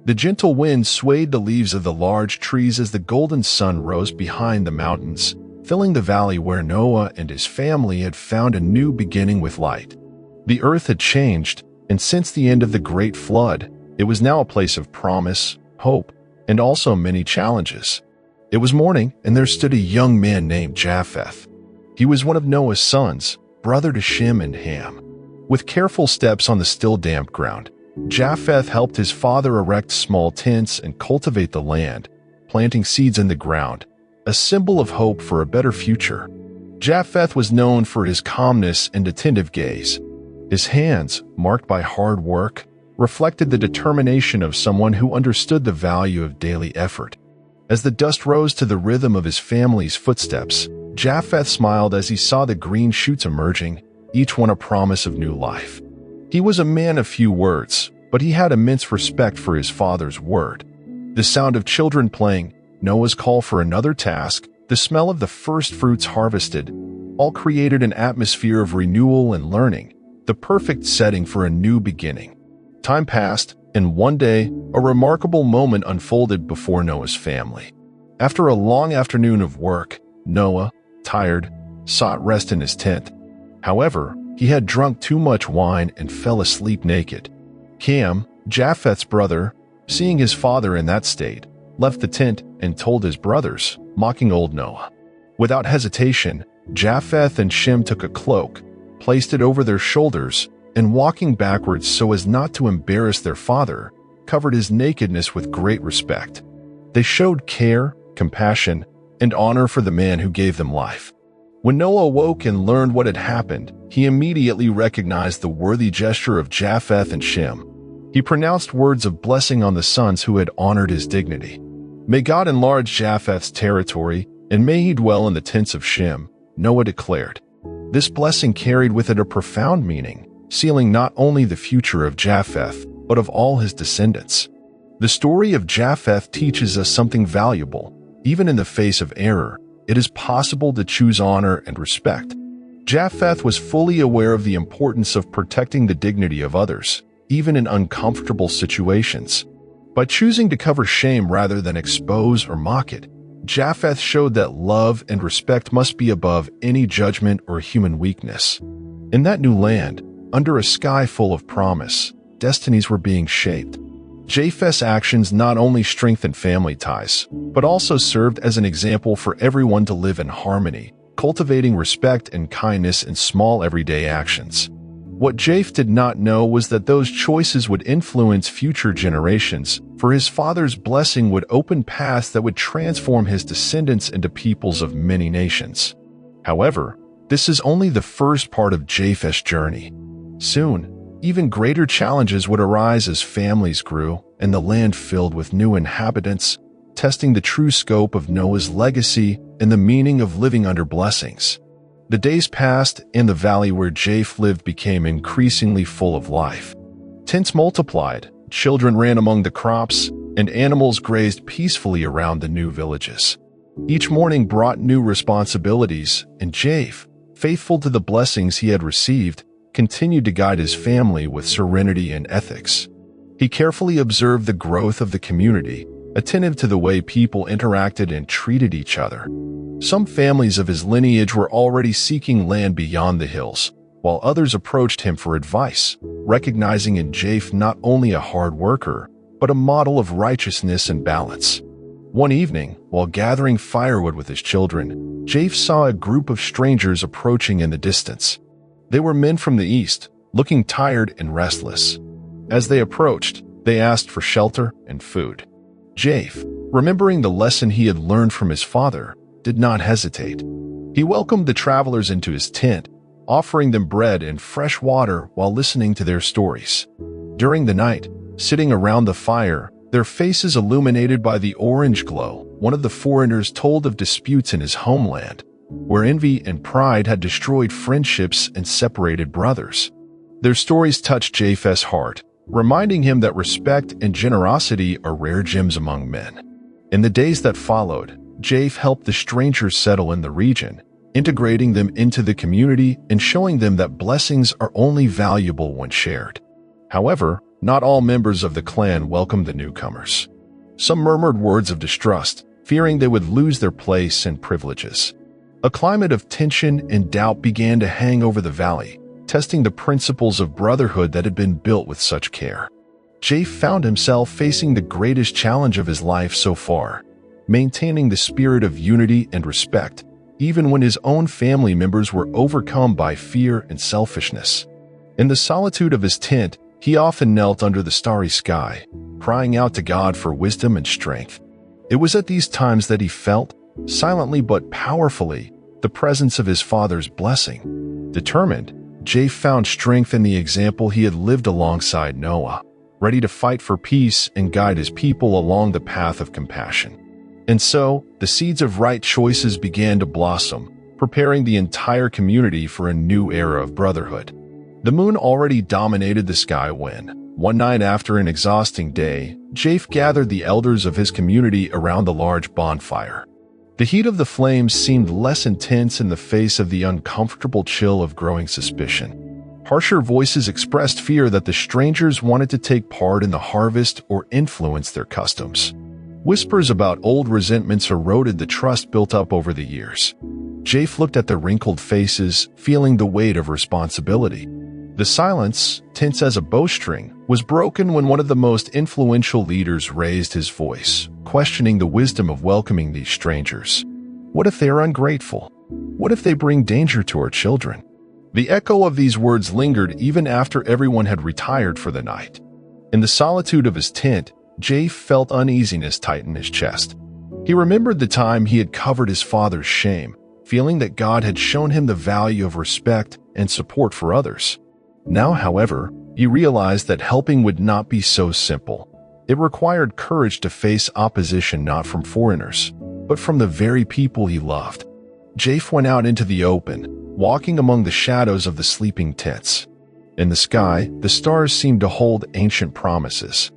The gentle wind swayed the leaves of the large trees as the golden sun rose behind the mountains, filling the valley where Noah and his family had found a new beginning with light. The earth had changed, and since the end of the great flood, it was now a place of promise, hope, and also many challenges. It was morning, and there stood a young man named Japheth. He was one of Noah's sons, brother to Shem and Ham. With careful steps on the still damp ground, Japheth helped his father erect small tents and cultivate the land, planting seeds in the ground, a symbol of hope for a better future. Japheth was known for his calmness and attentive gaze. His hands, marked by hard work, reflected the determination of someone who understood the value of daily effort. As the dust rose to the rhythm of his family's footsteps, Japheth smiled as he saw the green shoots emerging, each one a promise of new life. He was a man of few words, but he had immense respect for his father's word. The sound of children playing, Noah's call for another task, the smell of the first fruits harvested, all created an atmosphere of renewal and learning, the perfect setting for a new beginning. Time passed, and one day, a remarkable moment unfolded before Noah's family. After a long afternoon of work, Noah, tired, sought rest in his tent. However, he had drunk too much wine and fell asleep naked. Ham, Japheth's brother, seeing his father in that state, left the tent and told his brothers, mocking old Noah. Without hesitation, Japheth and Shem took a cloak, placed it over their shoulders, and walking backwards so as not to embarrass their father, covered his nakedness with great respect. They showed care, compassion, and honor for the man who gave them life. When Noah awoke and learned what had happened, he immediately recognized the worthy gesture of Japheth and Shem. He pronounced words of blessing on the sons who had honored his dignity. "May God enlarge Japheth's territory, and may he dwell in the tents of Shem," Noah declared. This blessing carried with it a profound meaning, sealing not only the future of Japheth, but of all his descendants. The story of Japheth teaches us something valuable. Even in the face of error, it is possible to choose honor and respect. Japheth was fully aware of the importance of protecting the dignity of others, even in uncomfortable situations. By choosing to cover shame rather than expose or mock it, Japheth showed that love and respect must be above any judgment or human weakness. In that new land, under a sky full of promise, destinies were being shaped. Japheth's actions not only strengthened family ties, but also served as an example for everyone to live in harmony, cultivating respect and kindness in small everyday actions. What Japheth did not know was that those choices would influence future generations, for his father's blessing would open paths that would transform his descendants into peoples of many nations. However, this is only the first part of Japheth's journey. Soon, even greater challenges would arise as families grew and the land filled with new inhabitants, testing the true scope of Noah's legacy and the meaning of living under blessings. The days passed, and the valley where Japheth lived became increasingly full of life. Tents multiplied, children ran among the crops, and animals grazed peacefully around the new villages. Each morning brought new responsibilities, and Japheth, faithful to the blessings he had received, continued to guide his family with serenity and ethics. He carefully observed the growth of the community, attentive to the way people interacted and treated each other. Some families of his lineage were already seeking land beyond the hills, while others approached him for advice, recognizing in Japheth not only a hard worker, but a model of righteousness and balance. One evening, while gathering firewood with his children, Japheth saw a group of strangers approaching in the distance. They were men from the east, looking tired and restless. As they approached, they asked for shelter and food. Japheth, remembering the lesson he had learned from his father, did not hesitate. He welcomed the travelers into his tent, offering them bread and fresh water while listening to their stories. During the night, sitting around the fire, their faces illuminated by the orange glow, one of the foreigners told of disputes in his homeland, where envy and pride had destroyed friendships and separated brothers. Their stories touched Japheth's heart, reminding him that respect and generosity are rare gems among men. In the days that followed, Japheth helped the strangers settle in the region, integrating them into the community and showing them that blessings are only valuable when shared. However, not all members of the clan welcomed the newcomers. Some murmured words of distrust, fearing they would lose their place and privileges. A climate of tension and doubt began to hang over the valley, testing the principles of brotherhood that had been built with such care. Japheth found himself facing the greatest challenge of his life so far, maintaining the spirit of unity and respect, even when his own family members were overcome by fear and selfishness. In the solitude of his tent, he often knelt under the starry sky, crying out to God for wisdom and strength. It was at these times that he felt, silently but powerfully, the presence of his father's blessing. Determined, Japheth found strength in the example he had lived alongside Noah, ready to fight for peace and guide his people along the path of compassion. And so, the seeds of right choices began to blossom, preparing the entire community for a new era of brotherhood. The moon already dominated the sky when, one night after an exhausting day, Japheth gathered the elders of his community around the large bonfire. The heat of the flames seemed less intense in the face of the uncomfortable chill of growing suspicion. Harsher voices expressed fear that the strangers wanted to take part in the harvest or influence their customs. Whispers about old resentments eroded the trust built up over the years. Japheth looked at the wrinkled faces, feeling the weight of responsibility. The silence, tense as a bowstring, was broken when one of the most influential leaders raised his voice, questioning the wisdom of welcoming these strangers. What if they are ungrateful? What if they bring danger to our children? The echo of these words lingered even after everyone had retired for the night. In the solitude of his tent, Japheth felt uneasiness tighten his chest. He remembered the time he had covered his father's shame, feeling that God had shown him the value of respect and support for others. Now, however, he realized that helping would not be so simple. It required courage to face opposition not from foreigners, but from the very people he loved. Japheth went out into the open, walking among the shadows of the sleeping tents. In the sky, the stars seemed to hold ancient promises.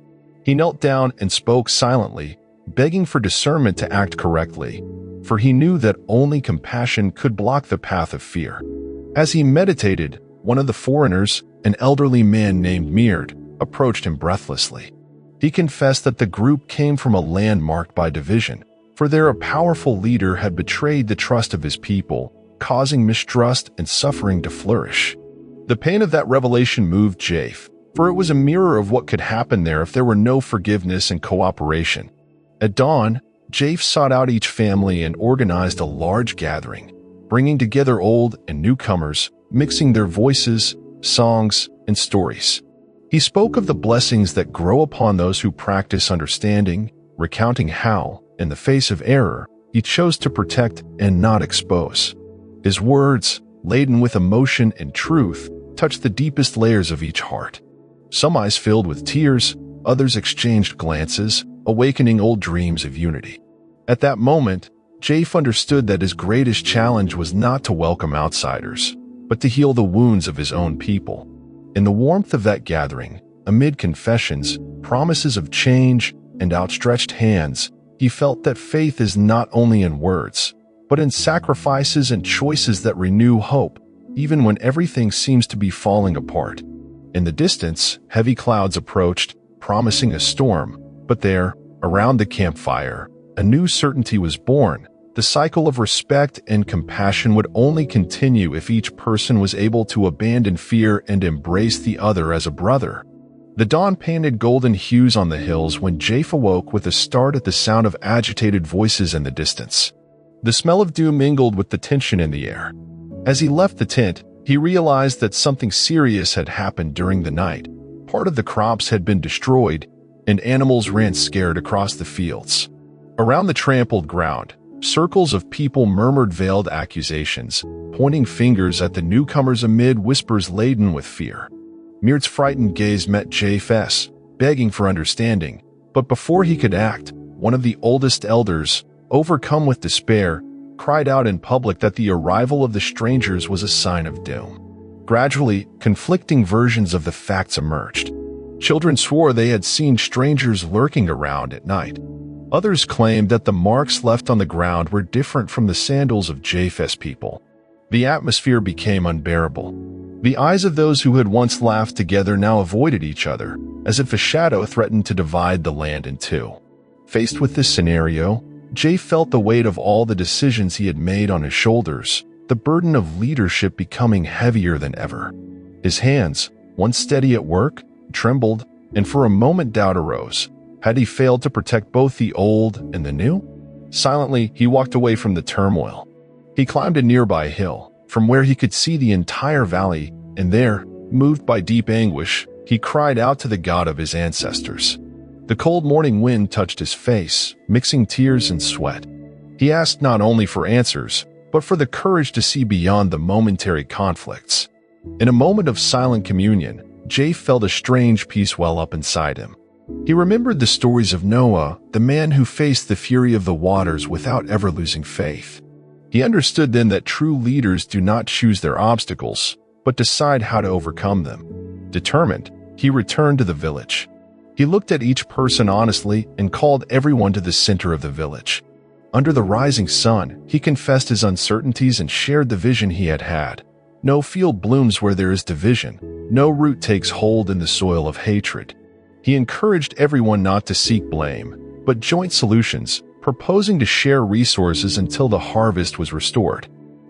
He knelt down and spoke silently, begging for discernment to act correctly, for he knew that only compassion could block the path of fear. As he meditated, one of the foreigners, an elderly man named Meard, approached him breathlessly. He confessed that the group came from a land marked by division, for there a powerful leader had betrayed the trust of his people, causing mistrust and suffering to flourish. The pain of that revelation moved Japheth, for it was a mirror of what could happen there if there were no forgiveness and cooperation. At dawn, Japheth sought out each family and organized a large gathering, bringing together old and newcomers, mixing their voices, songs, and stories. He spoke of the blessings that grow upon those who practice understanding, recounting how, in the face of error, he chose to protect and not expose. His words, laden with emotion and truth, touched the deepest layers of each heart. Some eyes filled with tears, others exchanged glances, awakening old dreams of unity. At that moment, Japheth understood that his greatest challenge was not to welcome outsiders, but to heal the wounds of his own people. In the warmth of that gathering, amid confessions, promises of change, and outstretched hands, he felt that faith is not only in words, but in sacrifices and choices that renew hope, even when everything seems to be falling apart. In the distance, heavy clouds approached, promising a storm, but there, around the campfire, a new certainty was born. The cycle of respect and compassion would only continue if each person was able to abandon fear and embrace the other as a brother. The dawn painted golden hues on the hills when Japheth awoke with a start at the sound of agitated voices in the distance. The smell of dew mingled with the tension in the air. As he left the tent, he realized that something serious had happened during the night. Part of the crops had been destroyed, and animals ran scared across the fields. Around the trampled ground, circles of people murmured veiled accusations, pointing fingers at the newcomers amid whispers laden with fear. Meard's frightened gaze met Japheth's, begging for understanding, but before he could act, one of the oldest elders, overcome with despair, cried out in public that the arrival of the strangers was a sign of doom. Gradually, conflicting versions of the facts emerged. Children swore they had seen strangers lurking around at night. Others claimed that the marks left on the ground were different from the sandals of Japheth's people. The atmosphere became unbearable. The eyes of those who had once laughed together now avoided each other, as if a shadow threatened to divide the land in two. Faced with this scenario, Jay felt the weight of all the decisions he had made on his shoulders, the burden of leadership becoming heavier than ever. His hands, once steady at work, trembled, and for a moment doubt arose. Had he failed to protect both the old and the new? Silently, he walked away from the turmoil. He climbed a nearby hill, from where he could see the entire valley, and there, moved by deep anguish, he cried out to the God of his ancestors. The cold morning wind touched his face, mixing tears and sweat. He asked not only for answers, but for the courage to see beyond the momentary conflicts. In a moment of silent communion, Jay felt a strange peace well up inside him. He remembered the stories of Noah, the man who faced the fury of the waters without ever losing faith. He understood then that true leaders do not choose their obstacles, but decide how to overcome them. Determined, he returned to the village. He looked at each person honestly and called everyone to the center of the village. Under the rising sun, he confessed his uncertainties and shared the vision he had had. No field blooms where there is division. No root takes hold in the soil of hatred. He encouraged everyone not to seek blame, but joint solutions, proposing to share resources until the harvest was restored.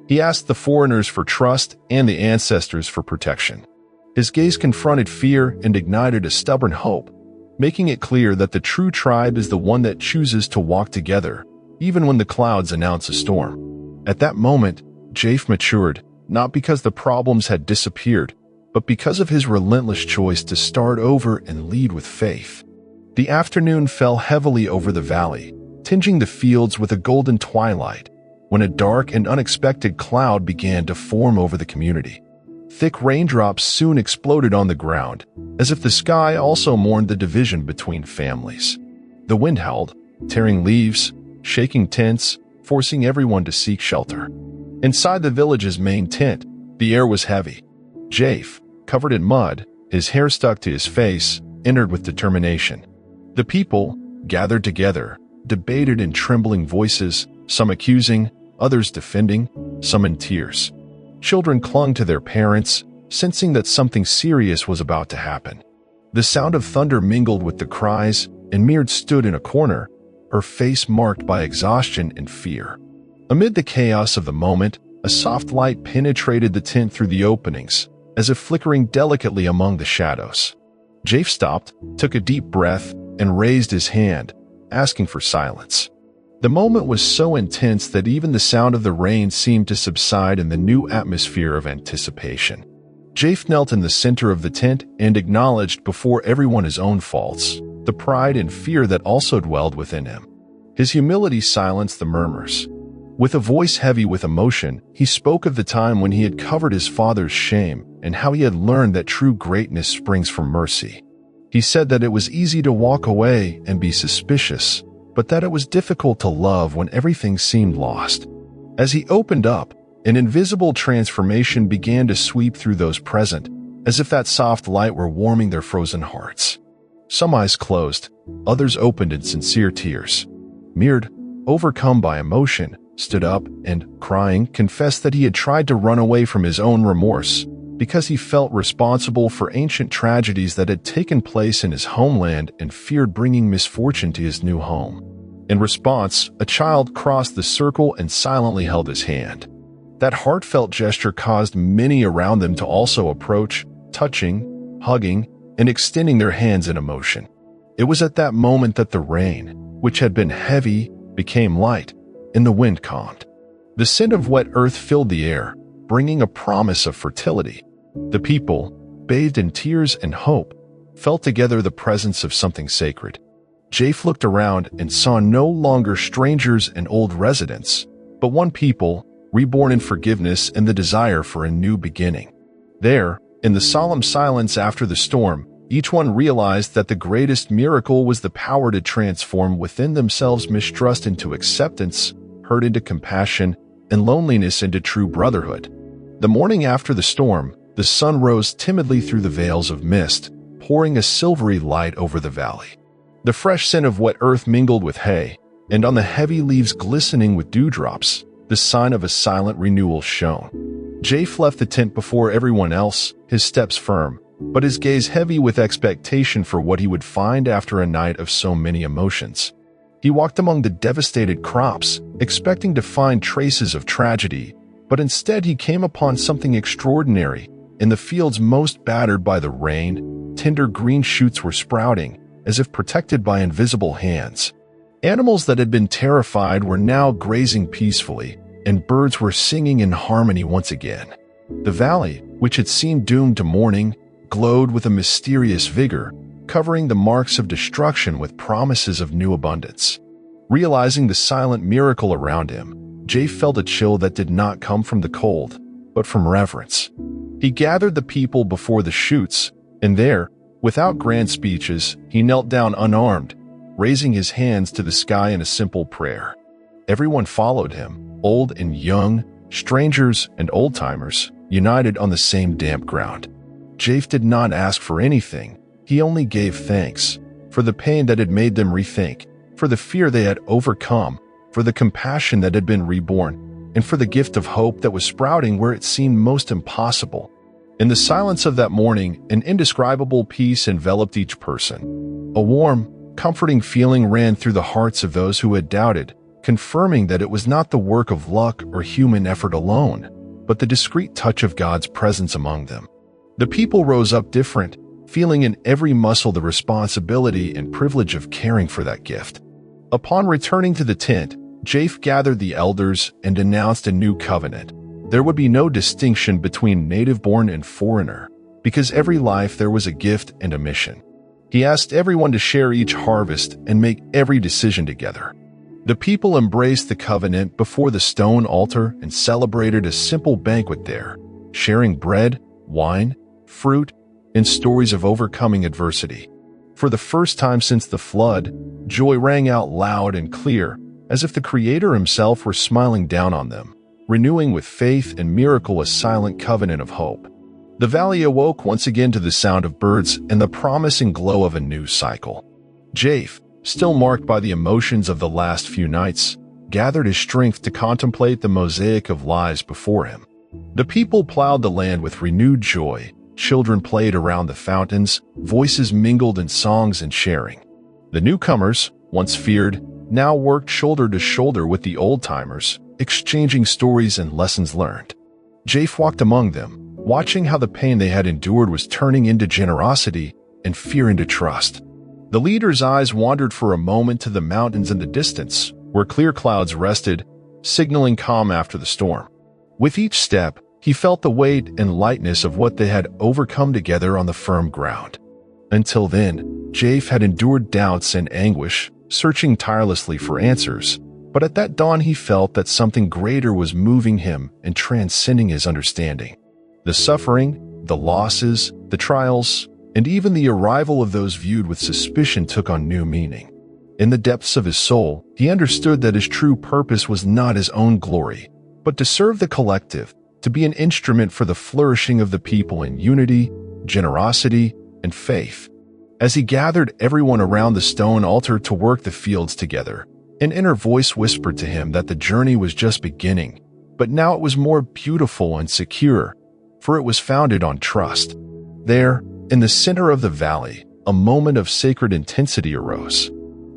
He asked the foreigners for trust and the ancestors for protection. His gaze confronted fear and ignited a stubborn hope, making it clear that the true tribe is the one that chooses to walk together, even when the clouds announce a storm. At that moment, Japheth matured, not because the problems had disappeared, but because of his relentless choice to start over and lead with faith. The afternoon fell heavily over the valley, tinging the fields with a golden twilight, when a dark and unexpected cloud began to form over the community. Thick raindrops soon exploded on the ground, as if the sky also mourned the division between families. The wind howled, tearing leaves, shaking tents, forcing everyone to seek shelter. Inside the village's main tent, the air was heavy. Japheth, covered in mud, his hair stuck to his face, entered with determination. The people, gathered together, debated in trembling voices, some accusing, others defending, some in tears. Children clung to their parents, sensing that something serious was about to happen. The sound of thunder mingled with the cries, and Mird stood in a corner, her face marked by exhaustion and fear. Amid the chaos of the moment, a soft light penetrated the tent through the openings, as if flickering delicately among the shadows. Japheth stopped, took a deep breath, and raised his hand, asking for silence. The moment was so intense that even the sound of the rain seemed to subside in the new atmosphere of anticipation. Japheth knelt in the center of the tent and acknowledged before everyone his own faults, the pride and fear that also dwelled within him. His humility silenced the murmurs. With a voice heavy with emotion, he spoke of the time when he had covered his father's shame and how he had learned that true greatness springs from mercy. He said that it was easy to walk away and be suspicious, but that it was difficult to love when everything seemed lost. As he opened up, an invisible transformation began to sweep through those present, as if that soft light were warming their frozen hearts. Some eyes closed, others opened in sincere tears. Mird, overcome by emotion, stood up and, crying, confessed that he had tried to run away from his own remorse because he felt responsible for ancient tragedies that had taken place in his homeland and feared bringing misfortune to his new home. In response, a child crossed the circle and silently held his hand. That heartfelt gesture caused many around them to also approach, touching, hugging, and extending their hands in emotion. It was at that moment that the rain, which had been heavy, became light, and the wind calmed. The scent of wet earth filled the air, bringing a promise of fertility. The people, bathed in tears and hope, felt together the presence of something sacred. Japheth looked around and saw no longer strangers and old residents, but one people, reborn in forgiveness and the desire for a new beginning. There, in the solemn silence after the storm, each one realized that the greatest miracle was the power to transform within themselves mistrust into acceptance, hurt into compassion, and loneliness into true brotherhood. The morning after the storm, the sun rose timidly through the veils of mist, pouring a silvery light over the valley. The fresh scent of wet earth mingled with hay, and on the heavy leaves glistening with dewdrops, the sign of a silent renewal shone. Japheth left the tent before everyone else, his steps firm, but his gaze heavy with expectation for what he would find after a night of so many emotions. He walked among the devastated crops, expecting to find traces of tragedy, but instead he came upon something extraordinary. In the fields most battered by the rain, tender green shoots were sprouting, as if protected by invisible hands. Animals that had been terrified were now grazing peacefully, and birds were singing in harmony once again. The valley, which had seemed doomed to mourning, glowed with a mysterious vigor, covering the marks of destruction with promises of new abundance. Realizing the silent miracle around him, Japheth felt a chill that did not come from the cold, but from reverence. He gathered the people before the chutes, and there, without grand speeches, he knelt down unarmed, raising his hands to the sky in a simple prayer. Everyone followed him, old and young, strangers and old-timers, united on the same damp ground. Japheth did not ask for anything. He only gave thanks, for the pain that had made them rethink, for the fear they had overcome, for the compassion that had been reborn, and for the gift of hope that was sprouting where it seemed most impossible. In the silence of that morning, an indescribable peace enveloped each person. A warm, comforting feeling ran through the hearts of those who had doubted, confirming that it was not the work of luck or human effort alone, but the discreet touch of God's presence among them. The people rose up different, feeling in every muscle the responsibility and privilege of caring for that gift. Upon returning to the tent, Japheth gathered the elders and announced a new covenant. There would be no distinction between native-born and foreigner, because every life there was a gift and a mission. He asked everyone to share each harvest and make every decision together. The people embraced the covenant before the stone altar and celebrated a simple banquet there, sharing bread, wine, fruit, and stories of overcoming adversity. For the first time since the flood, joy rang out loud and clear, as if the Creator himself were smiling down on them, renewing with faith and miracle a silent covenant of hope. The valley awoke once again to the sound of birds and the promising glow of a new cycle. Japheth, still marked by the emotions of the last few nights, gathered his strength to contemplate the mosaic of lives before him. The people plowed the land with renewed joy. Children played around the fountains, voices mingled in songs and sharing. The newcomers, once feared, now worked shoulder to shoulder with the old-timers, exchanging stories and lessons learned. Japheth walked among them, watching how the pain they had endured was turning into generosity and fear into trust. The leader's eyes wandered for a moment to the mountains in the distance, where clear clouds rested, signaling calm after the storm. With each step, he felt the weight and lightness of what they had overcome together on the firm ground. Until then, Japheth had endured doubts and anguish, searching tirelessly for answers, but at that dawn he felt that something greater was moving him and transcending his understanding. The suffering, the losses, the trials, and even the arrival of those viewed with suspicion took on new meaning. In the depths of his soul, he understood that his true purpose was not his own glory, but to serve the collective, to be an instrument for the flourishing of the people in unity, generosity, and faith. As he gathered everyone around the stone altar to work the fields together, an inner voice whispered to him that the journey was just beginning, but now it was more beautiful and secure, for it was founded on trust. There, in the center of the valley, a moment of sacred intensity arose.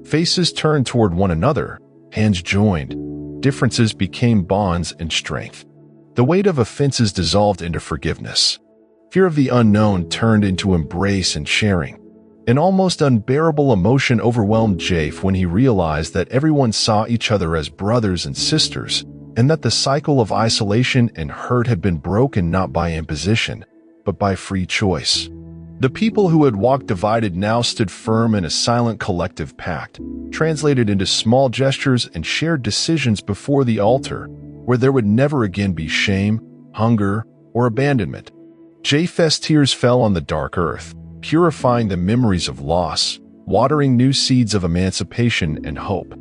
Faces turned toward one another, hands joined, differences became bonds and strength. The weight of offenses dissolved into forgiveness. Fear of the unknown turned into embrace and sharing. An almost unbearable emotion overwhelmed Japheth when he realized that everyone saw each other as brothers and sisters, and that the cycle of isolation and hurt had been broken not by imposition, but by free choice. The people who had walked divided now stood firm in a silent collective pact, translated into small gestures and shared decisions before the altar, where there would never again be shame, hunger, or abandonment. Japheth's tears fell on the dark earth, purifying the memories of loss, watering new seeds of emancipation and hope.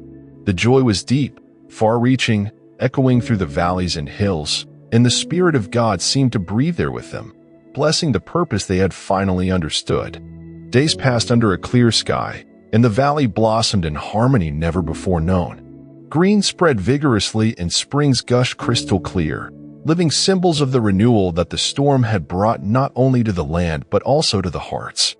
The joy was deep, far-reaching, echoing through the valleys and hills, and the Spirit of God seemed to breathe there with them, blessing the purpose they had finally understood. Days passed under a clear sky, and the valley blossomed in harmony never before known. Green spread vigorously and springs gushed crystal clear, living symbols of the renewal that the storm had brought not only to the land but also to the hearts.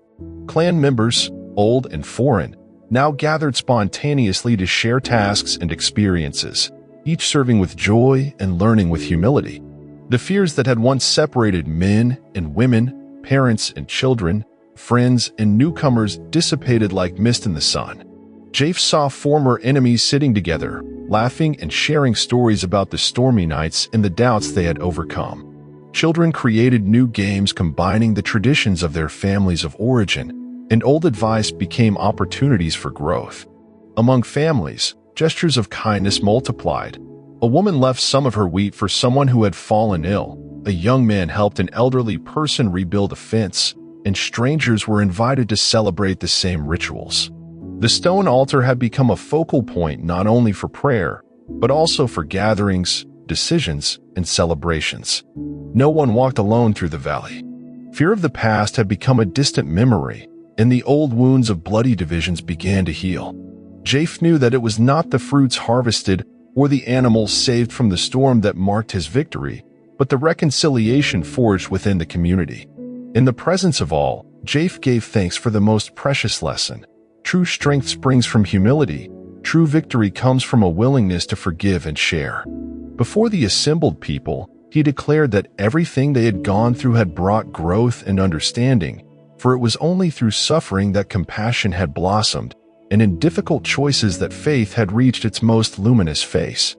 Clan members, old and foreign, now gathered spontaneously to share tasks and experiences, each serving with joy and learning with humility. The fears that had once separated men and women, parents and children, friends and newcomers dissipated like mist in the sun. Japheth saw former enemies sitting together, laughing and sharing stories about the stormy nights and the doubts they had overcome. Children created new games combining the traditions of their families of origin, and old advice became opportunities for growth. Among families, gestures of kindness multiplied. A woman left some of her wheat for someone who had fallen ill. A young man helped an elderly person rebuild a fence, and strangers were invited to celebrate the same rituals. The stone altar had become a focal point not only for prayer, but also for gatherings, decisions, and celebrations. No one walked alone through the valley. Fear of the past had become a distant memory, and the old wounds of bloody divisions began to heal. Japheth knew that it was not the fruits harvested or the animals saved from the storm that marked his victory, but the reconciliation forged within the community. In the presence of all, Japheth gave thanks for the most precious lesson. True strength springs from humility. True victory comes from a willingness to forgive and share. Before the assembled people, he declared that everything they had gone through had brought growth and understanding, for it was only through suffering that compassion had blossomed, and in difficult choices that faith had reached its most luminous phase.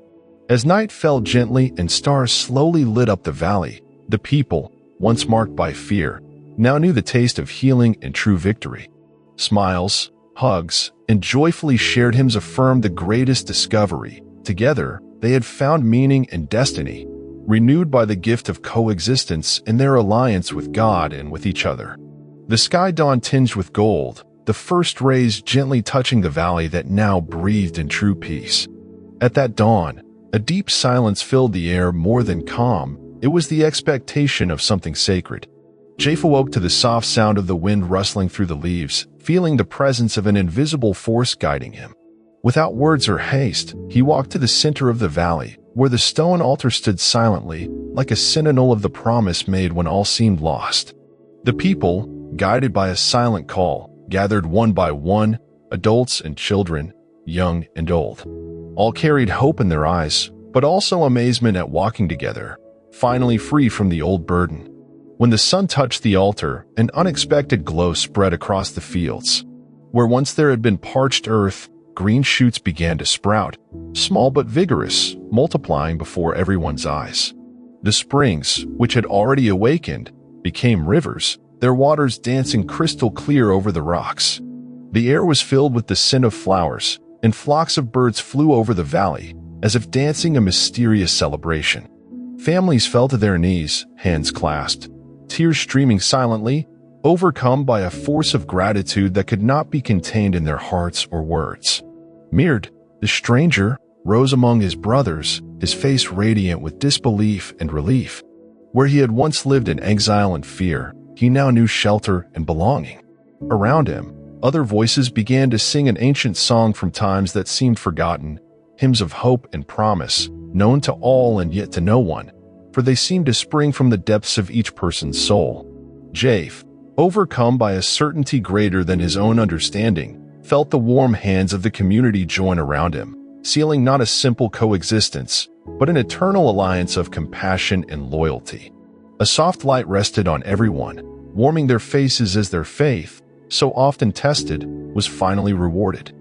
As night fell gently and stars slowly lit up the valley, the people, once marked by fear, now knew the taste of healing and true victory. Smiles, hugs, and joyfully shared hymns affirmed the greatest discovery. Together, they had found meaning and destiny, renewed by the gift of coexistence in their alliance with God and with each other. The sky dawned tinged with gold, the first rays gently touching the valley that now breathed in true peace. At that dawn, a deep silence filled the air. More than calm, it was the expectation of something sacred. Japheth awoke to the soft sound of the wind rustling through the leaves, feeling the presence of an invisible force guiding him. Without words or haste, he walked to the center of the valley, where the stone altar stood silently, like a sentinel of the promise made when all seemed lost. The people, guided by a silent call, gathered one by one, adults and children, young and old. All carried hope in their eyes, but also amazement at walking together, finally free from the old burden. When the sun touched the altar, an unexpected glow spread across the fields. Where once there had been parched earth, green shoots began to sprout, small but vigorous, multiplying before everyone's eyes. The springs, which had already awakened, became rivers, their waters dancing crystal clear over the rocks. The air was filled with the scent of flowers, and flocks of birds flew over the valley, as if dancing a mysterious celebration. Families fell to their knees, hands clasped, tears streaming silently, overcome by a force of gratitude that could not be contained in their hearts or words. Mird, the stranger, rose among his brothers, his face radiant with disbelief and relief. Where he had once lived in exile and fear, he now knew shelter and belonging. Around him, other voices began to sing an ancient song from times that seemed forgotten, hymns of hope and promise, known to all and yet to no one, for they seemed to spring from the depths of each person's soul. Japheth, overcome by a certainty greater than his own understanding, felt the warm hands of the community join around him, sealing not a simple coexistence, but an eternal alliance of compassion and loyalty. A soft light rested on everyone, warming their faces as their faith, so often tested, was finally rewarded.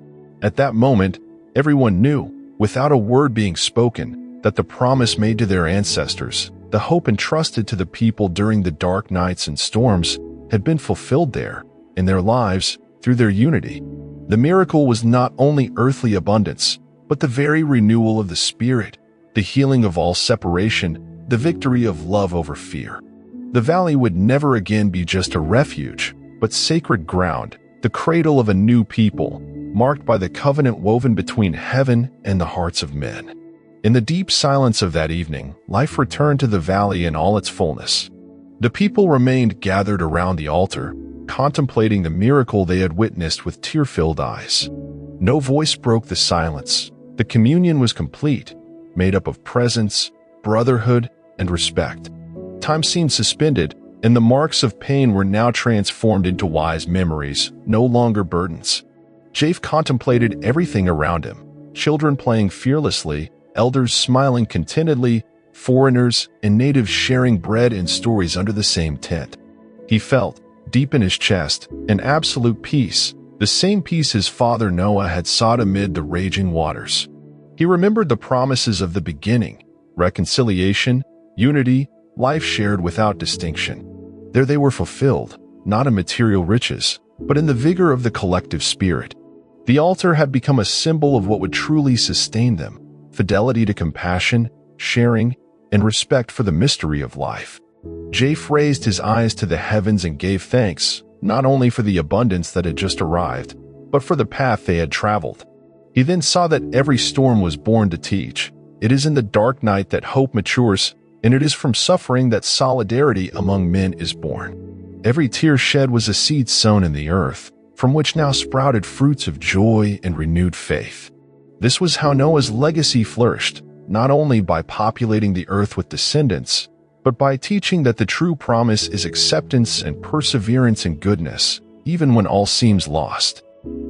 At that moment, everyone knew, without a word being spoken, that the promise made to their ancestors, the hope entrusted to the people during the dark nights and storms, had been fulfilled there, in their lives, through their unity. The miracle was not only earthly abundance, but the very renewal of the spirit, the healing of all separation, the victory of love over fear. The valley would never again be just a refuge, but sacred ground, the cradle of a new people, marked by the covenant woven between heaven and the hearts of men. In the deep silence of that evening, life returned to the valley in all its fullness. The people remained gathered around the altar, contemplating the miracle they had witnessed with tear-filled eyes. No voice broke the silence. The communion was complete, made up of presence, brotherhood, and respect. Time seemed suspended, and the marks of pain were now transformed into wise memories, no longer burdens. Japheth contemplated everything around him: children playing fearlessly, elders smiling contentedly, foreigners and natives sharing bread and stories under the same tent. He felt, deep in his chest, an absolute peace, the same peace his father Noah had sought amid the raging waters. He remembered the promises of the beginning: reconciliation, unity, life shared without distinction. There they were fulfilled, not in material riches, but in the vigor of the collective spirit. The altar had become a symbol of what would truly sustain them: fidelity to compassion, sharing, and respect for the mystery of life. Japheth raised his eyes to the heavens and gave thanks, not only for the abundance that had just arrived, but for the path they had traveled. He then saw that every storm was born to teach. It is in the dark night that hope matures, and it is from suffering that solidarity among men is born. Every tear shed was a seed sown in the earth, from which now sprouted fruits of joy and renewed faith. This was how Noah's legacy flourished, not only by populating the earth with descendants, but by teaching that the true promise is acceptance and perseverance in goodness, even when all seems lost.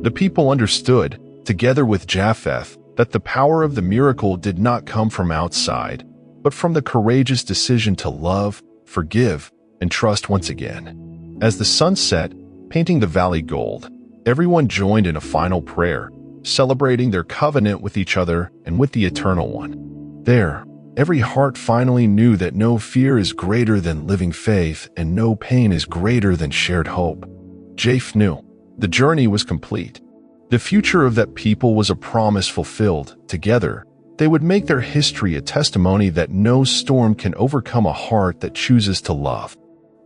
The people understood, together with Japheth, that the power of the miracle did not come from outside, but from the courageous decision to love, forgive, and trust once again. As the sun set, painting the valley gold, everyone joined in a final prayer, celebrating their covenant with each other and with the Eternal One. There, every heart finally knew that no fear is greater than living faith and no pain is greater than shared hope. Japheth knew the journey was complete. The future of that people was a promise fulfilled. Together, they would make their history a testimony that no storm can overcome a heart that chooses to love.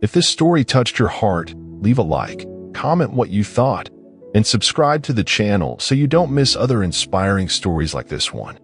If this story touched your heart, leave a like, comment what you thought, and subscribe to the channel so you don't miss other inspiring stories like this one.